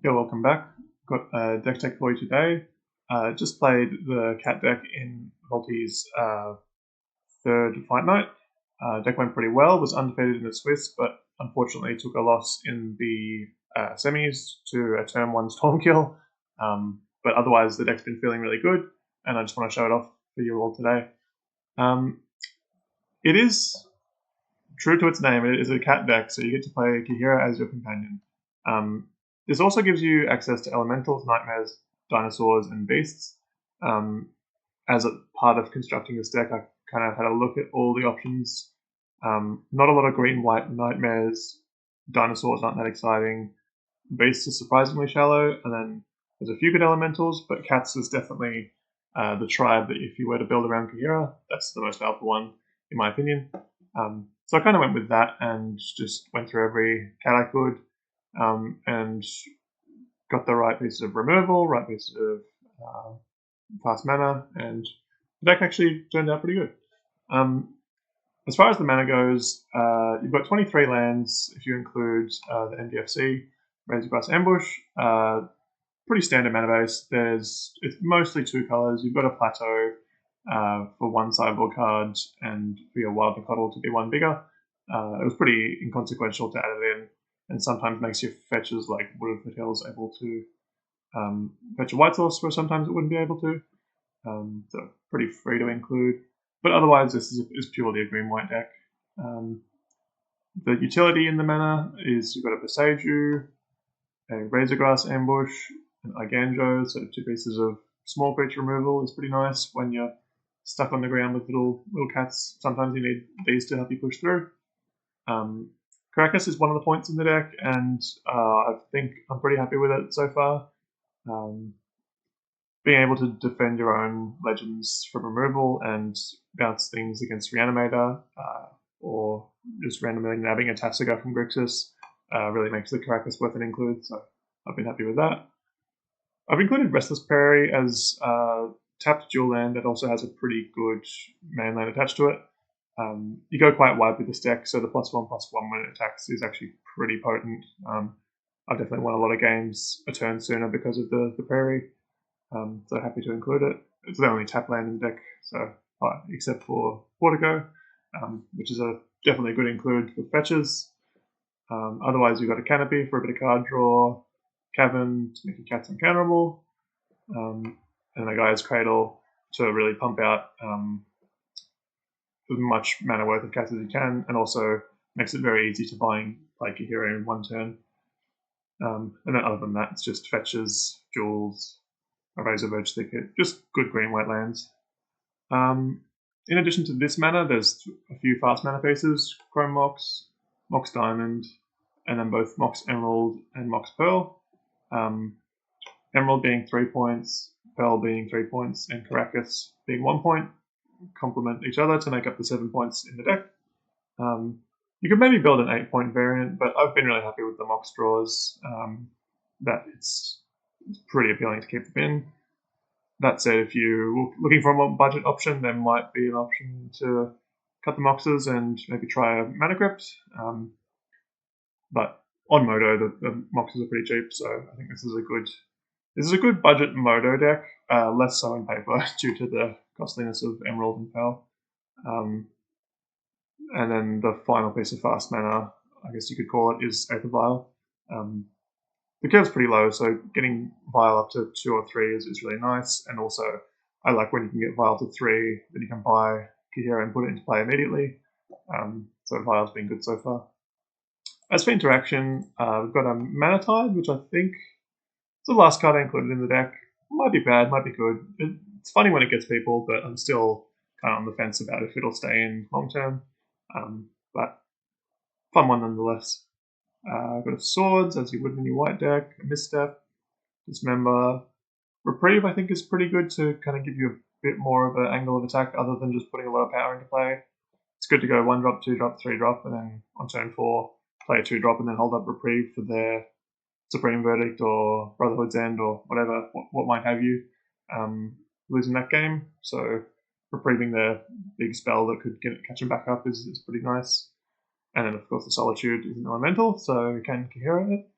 Yeah, welcome back. Got a deck tech for you today. Just played the cat deck in Volti's third fight night. Deck went pretty well, was undefeated in the Swiss, but unfortunately took a loss in the semis to a turn 1 Stormkill. But otherwise, the deck's been feeling really good, and I just want to show it off for you all today. It is true to its name, it is a cat deck, so you get to play Kihira as your companion. This also gives you access to elementals, nightmares, dinosaurs, and beasts. As a part of constructing this deck, I kind of had a look at all the options. Not a lot of green-white nightmares. Dinosaurs aren't that exciting. Beasts are surprisingly shallow, and then there's a few good elementals, but cats is definitely the tribe that if you were to build around Kihira, that's the most powerful one, in my opinion. So I kind of went with that and just went through every cat I could and got the right pieces of removal, right pieces of fast mana, and the deck actually turned out pretty good. As far as the mana goes, you've got 23 lands if you include the NDFC, Razor Grass Ambush. Pretty standard mana base. It's mostly 2 colors. You've got a plateau for 1 sideboard card and for your Wild Nicodle to be 1 bigger. It was pretty inconsequential to add it in, and sometimes makes your fetches like Wooded Foothills able to fetch a white source where sometimes it wouldn't be able to. So pretty free to include. But otherwise, this is purely a green-white deck. The utility in the mana is you've got a Beseiju, a Razorgrass Ambush, an Iganjo, so 2 pieces of small creature removal is pretty nice when you're stuck on the ground with little cats. Sometimes you need these to help you push through. Caracas is one of the points in the deck, and I think I'm pretty happy with it so far. Being able to defend your own legends from removal and bounce things against Reanimator, or just randomly nabbing a Tasiga from Grixis, really makes the Caracas worth an include, so I've been happy with that. I've included Restless Prairie as tapped dual land that also has a pretty good mainland attached to it. You go quite wide with this deck, so the +1/+1 when it attacks is actually pretty potent. I definitely won a lot of games a turn sooner because of the Prairie, so happy to include it. It's the only tap land in the deck, so except for Portico, which is definitely a good include for fetches. Otherwise, you've got a Canopy for a bit of card draw, Cavern to make your cats uncounterable, and a Guy's Cradle to really pump out as much mana worth of cats as you can, and also makes it very easy to play Kihira in 1 turn. And then other than that, it's just fetches, jewels, a Razor Verge Thicket, just good green-white lands. In addition to this mana, there's a few fast mana pieces, Chrome Mox, Mox Diamond, and then both Mox Emerald and Mox Pearl. Emerald being 3 points, Pearl being 3 points, and Caracas being 1 point, complement each other to make up the 7 points in the deck. You could maybe build an 8-point variant, but I've been really happy with the Mox draws, that it's pretty appealing to keep them in. That said, if you're looking for a more budget option, there might be an option to cut the Moxes and maybe try a Mana Crypt. But on Modo, the Moxes are pretty cheap, so I think this is a good budget Modo deck. Less so in paper due to the costliness of Emerald and Pearl. And then the final piece of fast mana, I guess you could call it, is Aether Vial. The curve's pretty low, so getting Vial up to 2 or 3 is really nice. And also, I like when you can get Vial to 3, then you can buy Kihira and put it into play immediately. So Vial's been good so far. As for interaction, we've got a Mana Tide, which I think is the last card I included in the deck. Might be bad, might be good. It's funny when it gets people, but I'm still kind of on the fence about if it'll stay in long term. But fun one nonetheless. I've got a Swords, as you would in your white deck, a Misstep, Dismember. Reprieve, I think, is pretty good to kind of give you a bit more of an angle of attack other than just putting a lot of power into play. It's good to go 1-drop, 2-drop, 3-drop, and then on turn 4, play a 2-drop and then hold up Reprieve for their Supreme Verdict or Brotherhood's End or whatever, what might have you losing that game. So reprieving their big spell that could catch them back up is pretty nice. And then, of course, the Solitude is an elemental, so you can Kihira it.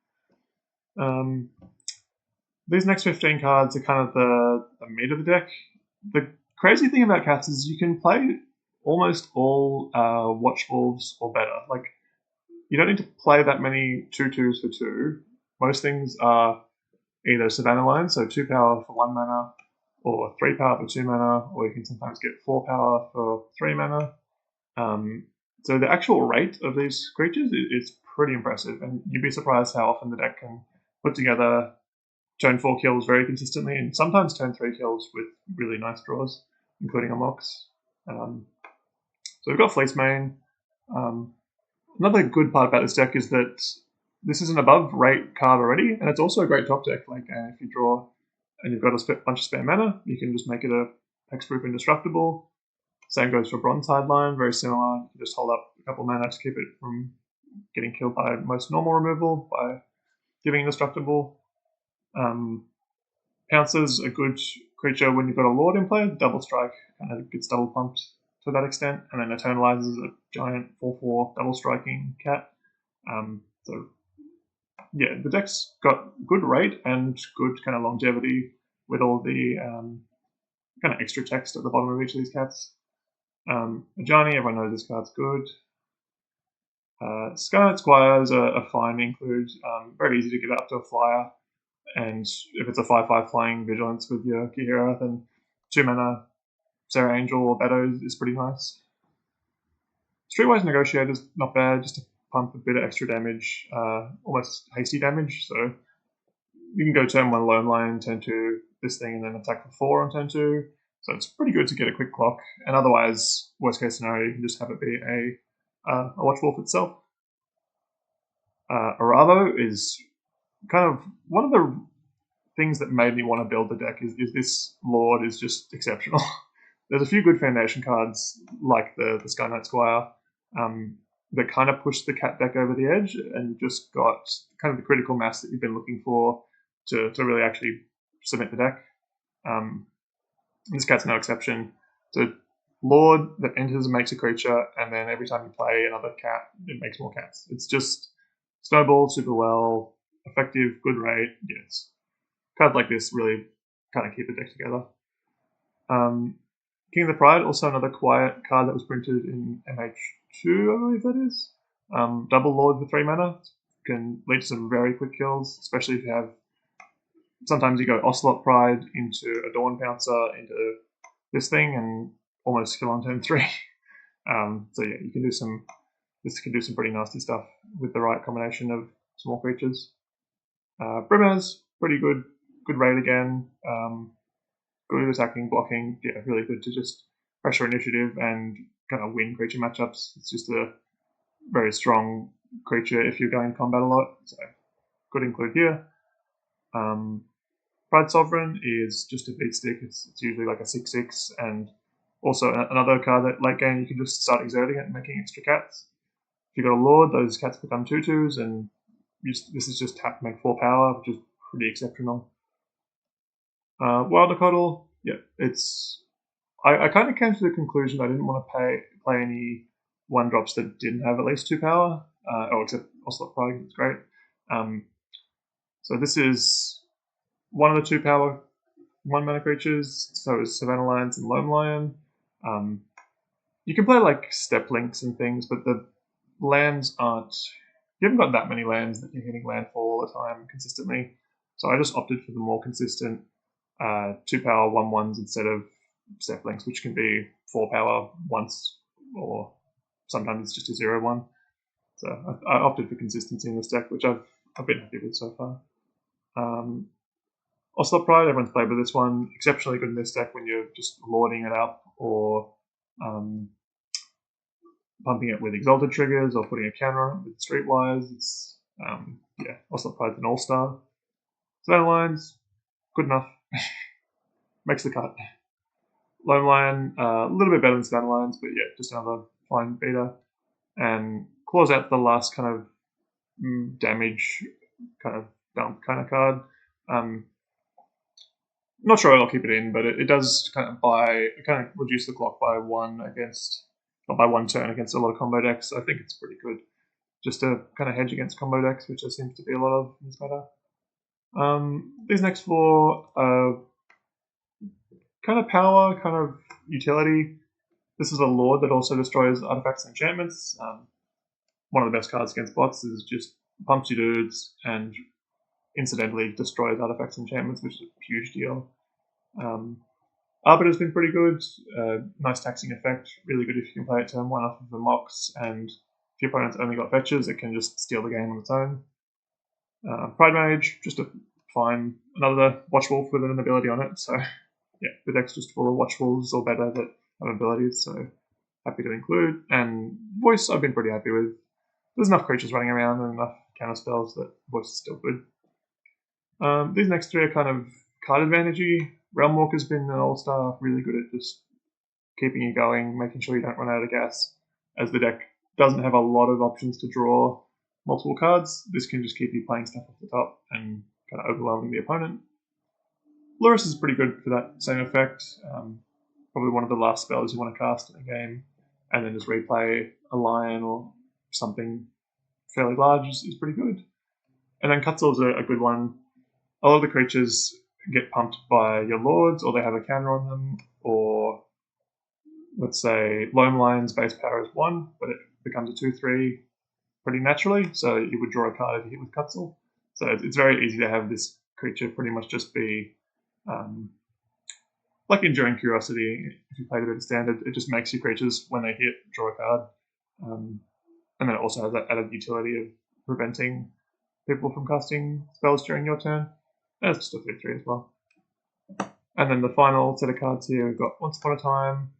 these next 15 cards are kind of the meat of the deck. The crazy thing about cats is you can play almost all Watch Wolves or better. Like, you don't need to play that many 2/2s for 2. Most things are either Savannah Lines, so 2 power for 1 mana, or 3 power for 2 mana, or you can sometimes get 4 power for 3 mana. So the actual rate of these creatures is pretty impressive, and you'd be surprised how often the deck can put together turn 4 kills very consistently, and sometimes turn 3 kills with really nice draws, including unlocks. So we've got Fleece Mane. Another good part about this deck is that this is an above rate card already, and it's also a great top deck. Like, if you draw and you've got a bunch of spare mana, you can just make it a hexproof indestructible. Same goes for Bronze Sideline, very similar. You just hold up a couple mana to keep it from getting killed by most normal removal by giving indestructible. Pouncer's a good creature when you've got a Lord in play. Double Strike kind of gets double pumped to that extent, and then Eternalizes a giant 4/4 double striking cat. So yeah, the deck's got good rate and good kind of longevity with all the kind of extra text at the bottom of each of these cats. Ajani, everyone knows this card's good. Scarlet Squire is a fine include, very easy to get up to a flyer, and if it's a 5/5 flying Vigilance with your Kihira, then 2 mana Sarah Angel or Beto is pretty nice. Streetwise Negotiator is not bad, just to pump a bit of extra damage, almost hasty damage, so you can go turn 1 Lone Lion, turn 2 this thing, and then attack for 4 on turn 2, so it's pretty good to get a quick clock, and otherwise, worst case scenario, you can just have it be a Watch Wolf itself. Aravo is kind of one of the things that made me want to build the deck is this Lord is just exceptional. There's a few good foundation cards like the Sky Knight Squire that kind of pushed the cat deck over the edge and just got kind of the critical mass that you've been looking for to really actually submit the deck. This cat's no exception. So Lord that enters and makes a creature, and then every time you play another cat, it makes more cats. It's just snowballed super well, effective, good rate. Yes, cards like this really kind of keep the deck together. King of the Pride, also another quiet card that was printed in MH2, I believe that is. Double Lord for 3 mana can lead to some very quick kills, especially if you have. Sometimes you go Ocelot Pride into a Dawn Pouncer into this thing and almost kill on turn 3. So yeah, you can do some. This can do some pretty nasty stuff with the right combination of small creatures. Brimaz, pretty good rate again. Good attacking, blocking. Yeah, really good to just pressure initiative and kind of win creature matchups. It's just a very strong creature if you're going combat a lot. So could include here. Pride Sovereign is just a beat stick. It's usually like a 6/6, and also another card that late game you can just start exerting it and making extra cats. If you've got a Lord, those cats become 2/2s, and this is just tap to make 4 power, which is pretty exceptional. Wildercoddle, yeah, it's. I kind of came to the conclusion I didn't want to play any 1-drops that didn't have at least 2 power, except Ocelot Pride, it's great. So this is one of the 2 power 1 mana creatures, so is Savannah Lions and Lone Lion. You can play like Step Links and things, but the lands aren't. You haven't got that many lands that you're hitting landfall all the time consistently. So I just opted for the more consistent 2 power 1/1s instead of Step Links, which can be 4 power once, or sometimes it's just a 0/1. So I opted for consistency in this deck, which I've been happy with so far. Ocelot Pride, everyone's played with this one. Exceptionally good in this deck when you're just lording it up or pumping it with Exalted triggers or putting a counter on it with Streetwise. It's, yeah, Ocelot Pride's an all-star. Savannah Lions, good enough. Makes the cut. Lone Lion, a little bit better than Savannah Lions, but yeah, just another fine beater. And claws out the last kind of damage kind of dump kind of card. Not sure I'll keep it in, but it does kind of reduce the clock by 1 against, not by 1 turn against a lot of combo decks. I think it's pretty good just to kind of hedge against combo decks, which there seems to be a lot of in this meta. These next four are kind of power, kind of utility. This is a Lord that also destroys artifacts and enchantments. One of the best cards against bots is just pumps your dudes and incidentally destroys artifacts and enchantments, which is a huge deal. Arbiter's been pretty good. Nice taxing effect. Really good if you can play it turn 1 off of the mocks, and if your opponent's only got fetches, it can just steal the game on its own. Pride Mage, just a fine, another Watchwolf with an ability on it, so yeah, the deck's just full of Watchwolves or better that have abilities, so happy to include. And Voice I've been pretty happy with. There's enough creatures running around and enough counter spells that Voice is still good. These next three are kind of card advantage-y. Realm Walker's been an all-star, really good at just keeping you going, making sure you don't run out of gas. As the deck doesn't have a lot of options to draw multiple cards, this can just keep you playing stuff off the top and kind of overwhelming the opponent. Lurrus is pretty good for that same effect. Probably one of the last spells you want to cast in a game, and then just replay a lion or something fairly large is pretty good. And then Cutzel's a good one. A lot of the creatures get pumped by your lords, or they have a counter on them, or let's say Loam Lion's base power is 1, but it becomes a 2/3 pretty naturally, so you would draw a card if you hit with Cutzel. So it's very easy to have this creature pretty much just be like Enduring Curiosity. If you played a bit of Standard, it just makes your creatures, when they hit, draw a card. And then it also has that added utility of preventing people from casting spells during your turn. And it's just a 3/3 as well. And then the final set of cards here, we've got Once Upon a Time,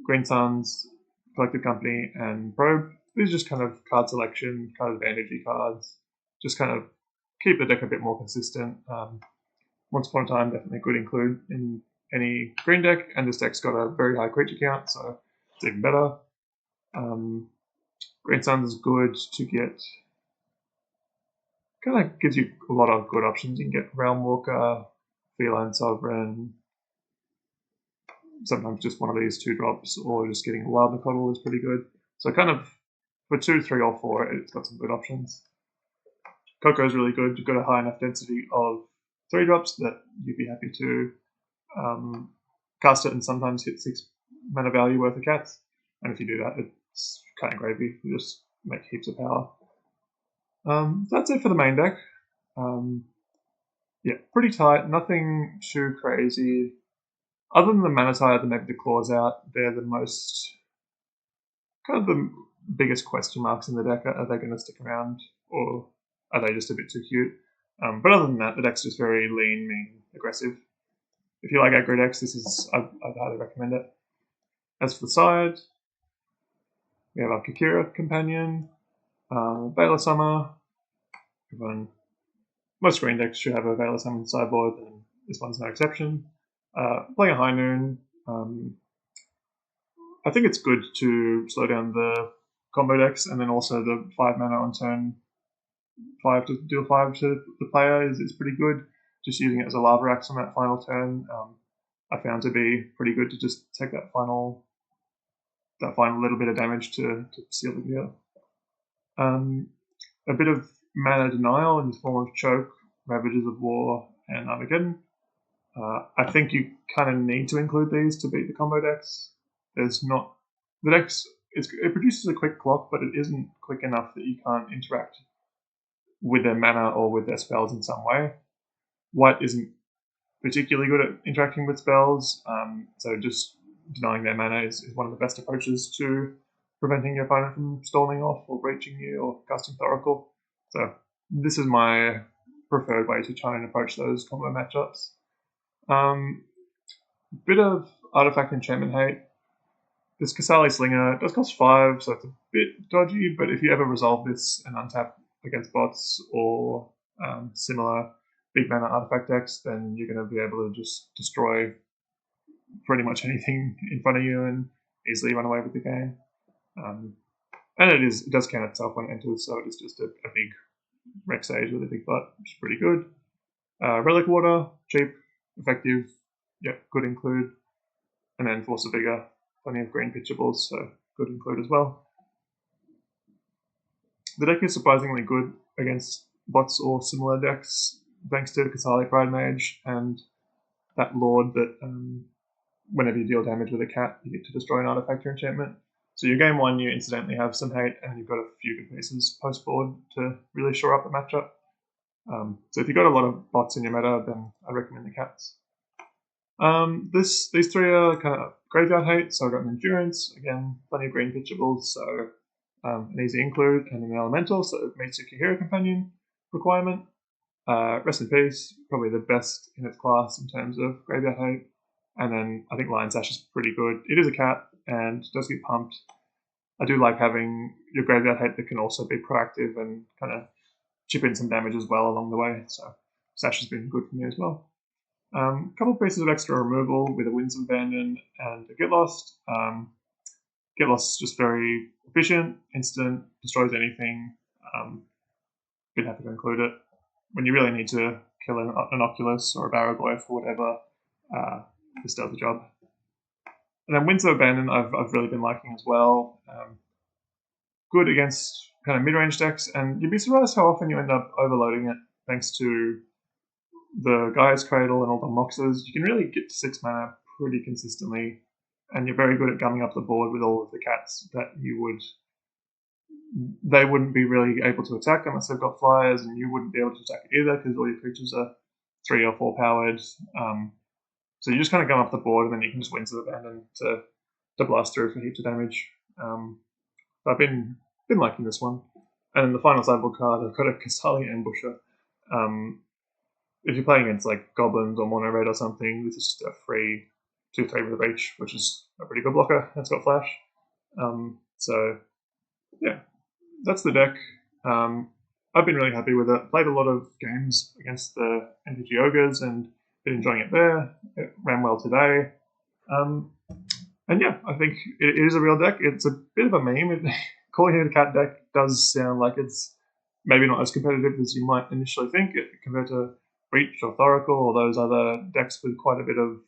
Green Suns, Collective Company, and Probe. These are just kind of card selection, card advantage cards. Just kind of keep the deck a bit more consistent. Once Upon a Time, definitely could include in any green deck, and this deck's got a very high creature count, so it's even better. Green Suns is good to get. Kind of gives you a lot of good options. You can get Realm Walker, Feline Sovereign, sometimes just one of these 2-drops, or just getting a Wild Nicodle is pretty good. So kind of for 2, 3, or 4, it's got some good options. Coco is really good. You've got a high enough density of 3-drops that you'd be happy to cast it and sometimes hit 6 mana value worth of cats. And if you do that, it's kind of gravy. You just make heaps of power. That's it for the main deck. Yeah, pretty tight. Nothing too crazy. Other than the mana tide and maybe the claws out, they're the most kind of the biggest question marks in the deck. Are they going to stick around, or are they just a bit too cute? But other than that, the deck's just very lean, mean, aggressive. If you like aggro decks, I'd highly recommend it. As for the side, we have our Kakira companion, Veil of Summer. Most green decks should have a Veil of Summer sideboard, and this one's no exception. Playing a High Noon, I think it's good to slow down the combo decks, and then also the 5 mana on turn 5 to deal 5 to the player is pretty good. Just using it as a Lava Axe on that final turn, I found to be pretty good to just take that final little bit of damage to seal the deal. A bit of mana denial in the form of Choke, Ravages of War, and Armageddon. I think you kind of need to include these to beat the combo decks. The decks, it produces a quick clock, but it isn't quick enough that you can't interact with their mana or with their spells in some way. White isn't particularly good at interacting with spells, so just denying their mana is one of the best approaches to preventing your opponent from stalling off or breaching you or casting Thoracle. So this is my preferred way to try and approach those combo matchups. Bit of artifact enchantment hate. This Kasali Slinger does cost 5, so it's a bit dodgy, but if you ever resolve this and untap against bots or similar big mana artifact decks, then you're going to be able to just destroy pretty much anything in front of you and easily run away with the game. And it does count itself when it enters, so it is just a big Rex Age with a big butt, which is pretty good. Relic Water, cheap, effective, yep, could include. And then Force of Vigor, plenty of green pitchables, so could include as well. The deck is surprisingly good against bots or similar decks. thanks to Kasali Pride Mage and that Lord that whenever you deal damage with a cat, you get to destroy an artifact or enchantment. So your game 1, you incidentally have some hate, and you've got a few good pieces post-board to really shore up the matchup. So if you've got a lot of bots in your meta, then I recommend the cats. These three are kind of graveyard hate, so I've got an endurance, again, plenty of green pitchables, so an easy include, and an elemental, so it meets your Kahira companion requirement. Rest in Peace, probably the best in its class in terms of graveyard hate. And then I think Lion Sash is pretty good. It is a cat and does get pumped. I do like having your graveyard hate that can also be proactive and kind of chip in some damage as well along the way. So Sash has been good for me as well. A couple of pieces of extra removal with a Winds of Abandon and a Get Lost. Get Lost is just very efficient, instant, destroys anything. Been happy to include it. When you really need to kill an Oculus or a Barragloif or whatever, this does the job. And then Winds of Abandon I've really been liking as well. Good against kind of mid-range decks, and you'd be surprised how often you end up overloading it thanks to the Gaia's Cradle and all the Moxes. You can really get to 6 mana pretty consistently, and you're very good at gumming up the board with all of the cats that they wouldn't be really able to attack unless they've got flyers, and you wouldn't be able to attack it either because all your creatures are 3 or 4 powered. So you just kind of gum up the board, and then you can just Winds of Abandon to blast through for heaps of damage. I've been liking this one. And then the final sideboard card, I've got a Kasali Ambusher. If you're playing against like goblins or mono red or something, this is just a free 2/3 with a reach, which is a pretty good blocker. It's got flash. So yeah, that's the deck. I've been really happy with it. Played a lot of games against the MTG Ogres and been enjoying it there. It ran well today. And yeah, I think it is a real deck. It's a bit of a meme. Calling it a cat deck does sound like it's maybe not as competitive as you might initially think compared to Breach or Thoracle or those other decks with quite a bit of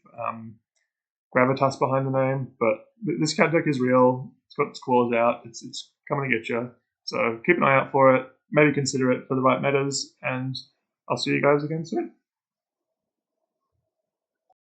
gravitas behind the name. But this cat deck is real. It's got its claws out. It's coming to get you. So keep an eye out for it. Maybe consider it for the right metas. And I'll see you guys again soon.